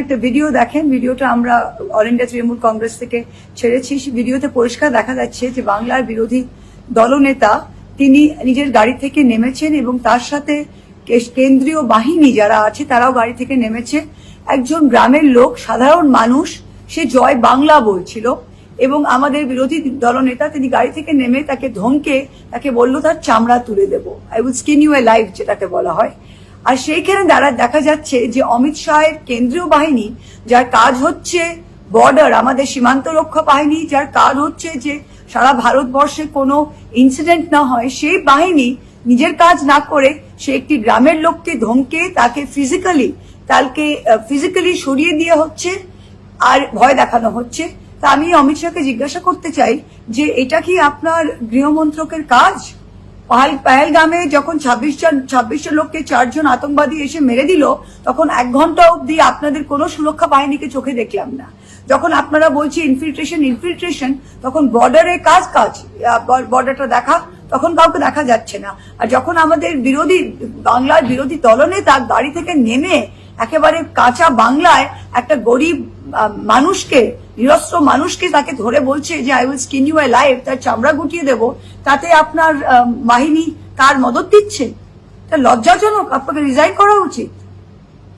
একটা ভিডিও দেখেন, ভিডিওটা আমরা অল ইন্ডিয়া তৃণমূল কংগ্রেস থেকে ছেড়েছি। ভিডিওতে পরিষ্কার দেখা যাচ্ছে যে বাংলার বিরোধী দলনেতা তিনি নিজের গাড়ি থেকে নেমেছেন এবং তার সাথে কেন্দ্রীয় বাহিনী যারা আছে তারাও গাড়ি থেকে নেমেছে। একজন গ্রামের লোক, সাধারণ মানুষ, সে জয় বাংলা বলছিল এবং আমাদের বিরোধী দলনেতা তিনি গাড়ি থেকে নেমে তাকে ধমকে তাকে বলল তার চামড়া তুলে দেবো, I will skin you alive যেটাকে বলা হয়। আর সেইখানে দেখা যাচ্ছে যে অমিত শাহের কেন্দ্রীয় বাহিনী, যার কাজ হচ্ছে বর্ডার, আমাদের সীমান্ত রক্ষা বাহিনী, যার কাজ হচ্ছে যে সারা ভারতবর্ষে কোনো ইনসিডেন্ট না হয়, সেই বাহিনী নিজের কাজ না করে সে একটি গ্রামের লোককে ধমকে তাকে ফিজিক্যালি সরিয়ে দিয়ে হচ্ছে আর ভয় দেখানো হচ্ছে। তা আমি অমিত শাহকে জিজ্ঞাসা করতে চাই যে এটা কি আপনার গৃহমন্ত্রকের কাজ? পাহেলগামে যখন 26 লোককে 4 জন আতঙ্কবাদী এসে মেরে দিল, তখন 1 ঘন্টা অব্দি আপনাদের কোনো সুরক্ষা বাহিনীকে চোখে দেখলাম না। যখন আপনারা বলছি ইনফিল্ট্রেশন, তখন বর্ডারের কাজ বর্ডারটা দেখা, তখন কাউকে দেখা যাচ্ছে না। আর যখন আমাদের বাংলার বিরোধী দলনেতা গাড়ি থেকে নেমে একেবারে কাঁচা বাংলায় একটা গরিব মানুষকে, নিরস্ত্র মানুষকে তাকে ধরে বলছে যে I will skin you alive, তার চামড়া গুটিয়ে দেবো, তাতে আপনার বাহিনী তার মদত দিচ্ছে। তা লজ্জাজনক, আপনাকে রিজাইন করা উচিত।